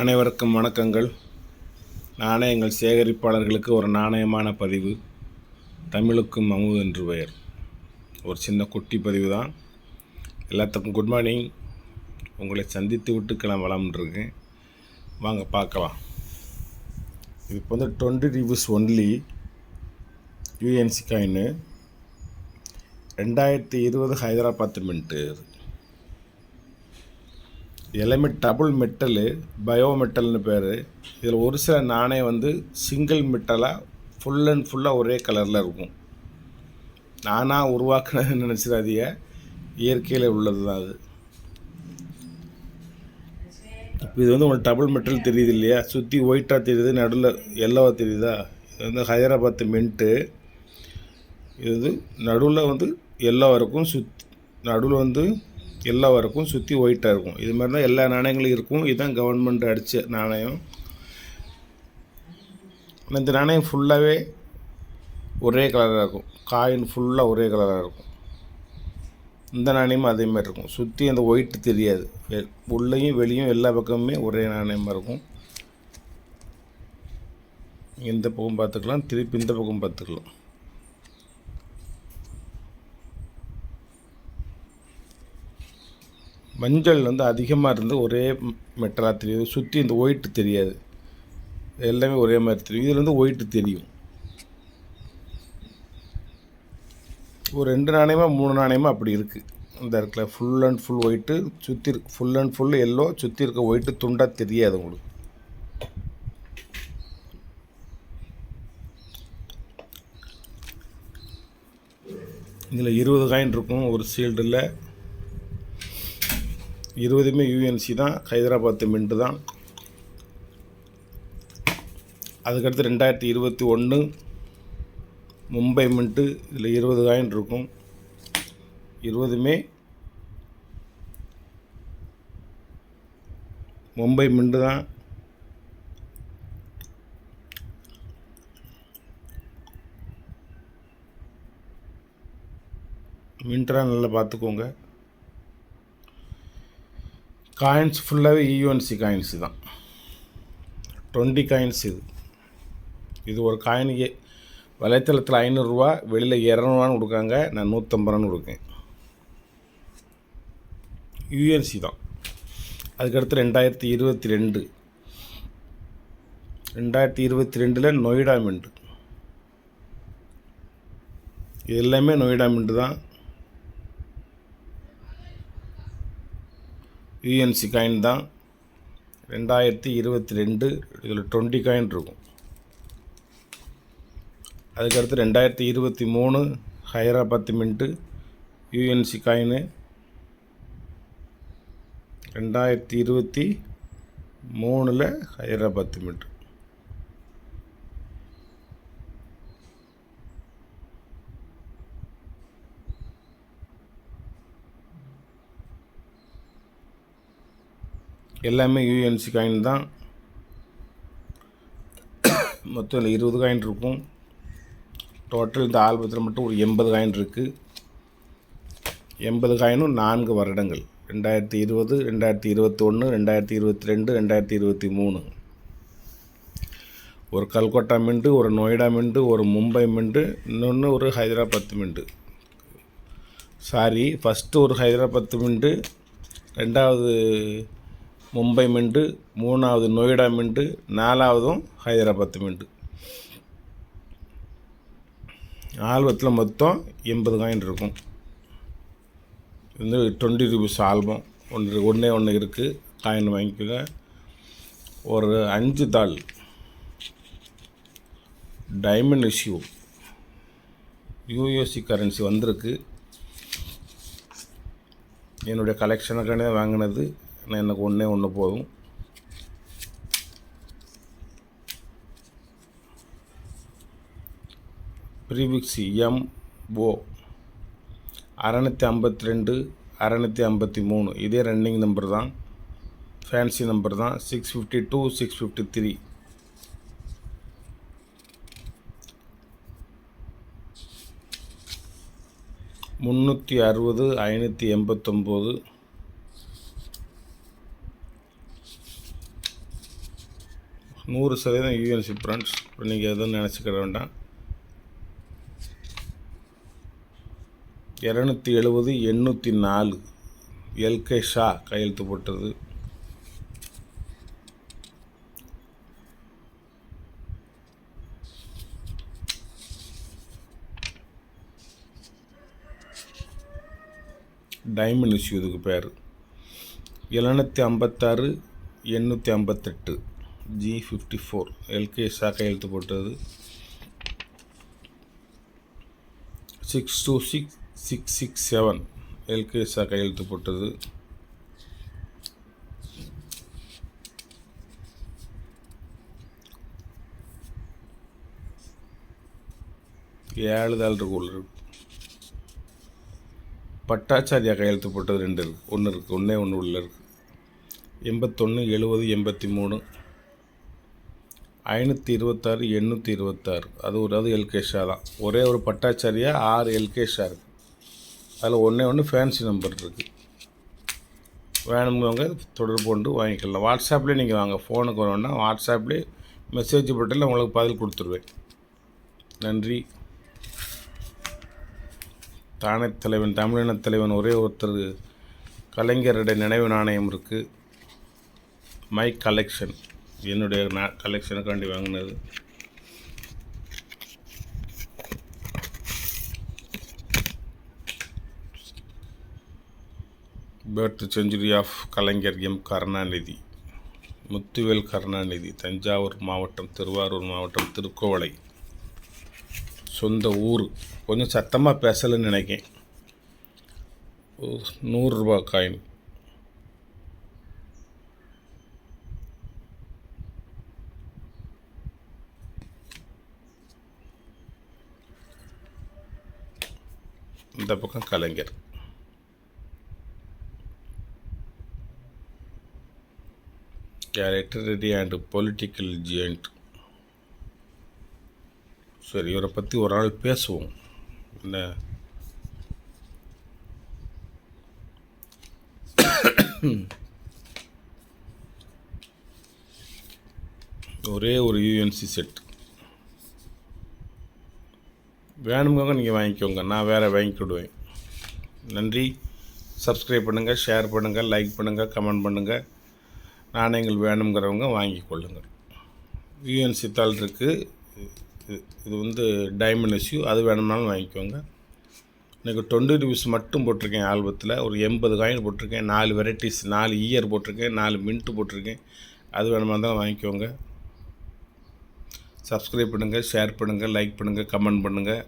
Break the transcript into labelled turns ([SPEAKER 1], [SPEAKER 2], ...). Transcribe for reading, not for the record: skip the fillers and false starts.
[SPEAKER 1] அனைவருக்கும் வணக்கங்கள். நாணயங்கள் சேகரிப்பாளர்களுக்கு ஒரு நாணயமான பதிவு. தமிழுக்கும் அமுது என்று பெயர். ஒரு சின்ன குட்டி பதிவு தான். எல்லாத்துக்கும் குட் மார்னிங். உங்களை சந்தித்து விட்டு கிளம்பலாம்ன்றிருக்கேன். வாங்க பார்க்கலாம். இது இப்போ 20 reviews only UNC coin 2020 Hyderabad mint. எல்லாமே டபுள் மெட்டலு, பயோ மெட்டல்னு பேர். இதில் ஒரு சில நாணயம் சிங்கிள் மெட்டலாக ஃபுல் அண்ட் ஃபுல்லாக ஒரே கலரில் இருக்கும். நானாக உருவாக்குனது நினச்சிடாதீங்க, இயற்கையில் உள்ளது தான் அது. இப்போ இது உங்களுக்கு டபுள் மெட்டல் தெரியுது இல்லையா? சுற்றி ஒயிட்டாக தெரியுது, நடுவில் எல்லோவாக தெரியுதா? இது ஹைதராபாத் மின்ட்டு. இது நடுவில் எல்லோவாக இருக்கும், நடுவில் எல்லோவாக இருக்கும், சுற்றி ஒயிட்டாக இருக்கும். இது மாதிரி தான் எல்லா நாணயங்களும் இருக்கும். இதுதான் கவர்மெண்ட் அடித்த நாணயம். இந்த நாணயம் ஃபுல்லாகவே ஒரே கலராக இருக்கும். காயின் ஃபுல்லாக ஒரே கலராக இருக்கும். இந்த நாணயமும் அதேமாதிரி இருக்கும். சுற்றி அந்த ஒயிட்டு தெரியாது. உள்ளேயும் வெளியும் எல்லா பக்கமுமே ஒரே நாணயமாக இருக்கும். இந்த பக்கம் பார்த்துக்கலாம், திருப்பி இந்த பக்கம் பார்த்துக்கலாம். மஞ்சள் அதிகமாக இருந்து ஒரே மெட்டலாக தெரியுது. சுற்றி இந்த ஒயிட்டு தெரியாது, எல்லாமே ஒரே மாதிரி தெரியும். இதில் ஒயிட்டு தெரியும். ஒரு 2 நாணயமாக 3 நாணயமாக அப்படி இருக்குது. இந்த இடத்துல ஃபுல் அண்ட் ஃபுல் ஒயிட்டு, சுற்றி இருக்கு ஃபுல் அண்ட் ஃபுல் எல்லோ, சுற்றி இருக்க ஒயிட்டு துண்டாக தெரியாது உங்களுக்கு. இதில் 20 காயின் இருக்கும் ஒரு சீல்டில். 20மே யூஎன்சி தான், ஹைதராபாத் மின்ட்டு தான். அதுக்கடுத்து 2021 மும்பை மின்ட்டு. இதில் 20 காயின் இருக்கும். 20மே மும்பை மின்ட்டு தான். மின்ட்லாம் நல்லா பார்த்துக்கோங்க. காயின்ஸ் ஃபுல்லாகவே யூஎன்சி காயின்ஸு தான். 20 காயின்ஸ் இது ஒரு காயினுக்கு வலைத்தளத்தில் 500 ரூபா, வெளியில் 200 கொடுக்காங்க. நான் 150 ரூபான்னு கொடுக்கேன். யூஎன்சி தான். அதுக்கடுத்து 2022 நொய்டா மின்ட்டு. இது எல்லாமே நொய்டா மின்ட்டு தான். யூஎன்சி காயின் தான். 2022 இதில் 20 காயின் இருக்கும். அதுக்கடுத்து 2023 Hyderabad mint UNC coin. 2023 Hyderabad mint. எல்லாமே யூஎன்சி காயின் தான். மொத்தம் இதில் 20 காயின் இருக்கும். டோட்டல் இந்த ஆல்பத்தில் மட்டும் ஒரு 80 காயின் இருக்குது. 80 காயினும் 4 வருடங்கள். 2020, 2021, 2022, 2023. ஒரு கல்கட்டா மின்ட்டு, ஒரு நொய்டா மின்ட்டு, ஒரு மும்பை மின்ட்டு, இன்னொன்று ஒரு ஹைதராபாத் மின்ட்டு. ஃபஸ்ட்டு ஒரு ஹைதராபாத் மின்ட்டு, 2வது மும்பை மின்ட்டு, 3வது நொய்டா மின்ட்டு, 4வதும் ஹைதராபாத் மின்ட்டு. ஆல்பத்தில் மொத்தம் 80 காயின் இருக்கும். இது 20 ருபீஸ் ஆல்பம். ஒன்று இருக்குது. காயின் வாங்கிக்கோங்க. ஒரு 5 தாள் டைமண்ட் இஷ்யூ யூஎஸ்சி கரன்சி வந்திருக்கு. என்னுடைய கலெக்ஷனுக்கானே வாங்கினது. எனக்கு ஒன்று போதும். ப்ரீவிக்ஸி MO 652, 653. இதே ரன்னிங் நம்பர் தான், ஃபேன்சி நம்பர் தான். 652, 653. 360, 589. 100% யூஎன்சி ஃப்ரெண்ட்ஸ். இப்போ நீங்கள் எதுவும் நினச்சிக்கிற வேண்டாம். 270 804 எல்கே ஷா கையெழுத்து போட்டது. டைமண்ட் இஷ்யூ இதுக்கு பேர். 756 858 G54 எல்கே ஷா கையெழுத்து போட்டது. 626 667 எல்கே ஷா கையெழுத்து போட்டது. ஏழு தான் இருக்கு. பட்டாச்சாரியா கையெழுத்து போட்டது 2 இருக்குது. ஒன்று உள்ள இருக்குது. 81 70 83 526 826 அது எல்கே ஷா தான். ஒரே ஒரு பட்டாச்சாரியா 6 எல்கே ஷா இருக்குது. அதில் ஒன்று ஃபேன்சி நம்பர் இருக்குது. வேணுங்கிறவங்க தொடர்பு கொண்டு வாங்கிக்கலாம். வாட்ஸ்அப்லேயே நீங்கள் வாங்க. ஃபோனுக்கு வரணுன்னா வாட்ஸ்அப்லேயே மெசேஜ் போட்டில் உங்களுக்கு பதில் கொடுத்துருவேன். நன்றி. தானே தலைவன், தமிழின தலைவன் ஒரே ஒருத்தர் கலைஞருடைய நினைவு நாணயம் இருக்குது. மை கலெக்ஷன், என்னுடைய கலெக்ஷனுக்காண்டி வாங்கினது. Birth century of Kalaignar M Karunanidhi, Muthuvel Karunanidhi, Thanjavur மாவட்டம், திருவாரூர் மாவட்டம், திருக்கோவளை. சொந்த ஊர். கொஞ்சம் சத்தமாக பேசலைன்னு நினைக்கிறேன். 100 ரூபா காயின். இந்த பக்கம் Kalaignar. Literary and political giant. சரி, இவரை பற்றி ஒரு நாள் பேசுவோம். என்ன ஒரே ஒரு யூஎன்சி செட் வேணுங்க, நீங்கள் வாங்கிக்கோங்க. நான் வேறு வாங்கிக்கிடுவேன். நன்றி. சப்ஸ்கிரைப் பண்ணுங்கள், ஷேர் பண்ணுங்கள், லைக் பண்ணுங்கள், கமெண்ட் பண்ணுங்கள். நாணயங்கள் வேணுங்கிறவங்க வாங்கிக்கொள்ளுங்கள். யூஎன்சி தாள் இருக்குது. இது டைமண்ட் இஷ்யூ. அது வேணும்னாலும் வாங்கிக்கோங்க. எனக்கு 20 ரூபீஸ் மட்டும் போட்டிருக்கேன். ஆல்பத்தில் ஒரு 80 காயின் போட்டிருக்கேன். 4 வெரைட்டிஸ், 4 இயர் போட்டிருக்கேன், 4 மின்ட்டு போட்டிருக்கேன். அது வேணுமா இருந்தாலும் வாங்கிக்கோங்க. சப்ஸ்கிரைப் பண்ணுங்கள், ஷேர் பண்ணுங்கள், லைக் பண்ணுங்கள், கமெண்ட் பண்ணுங்கள்.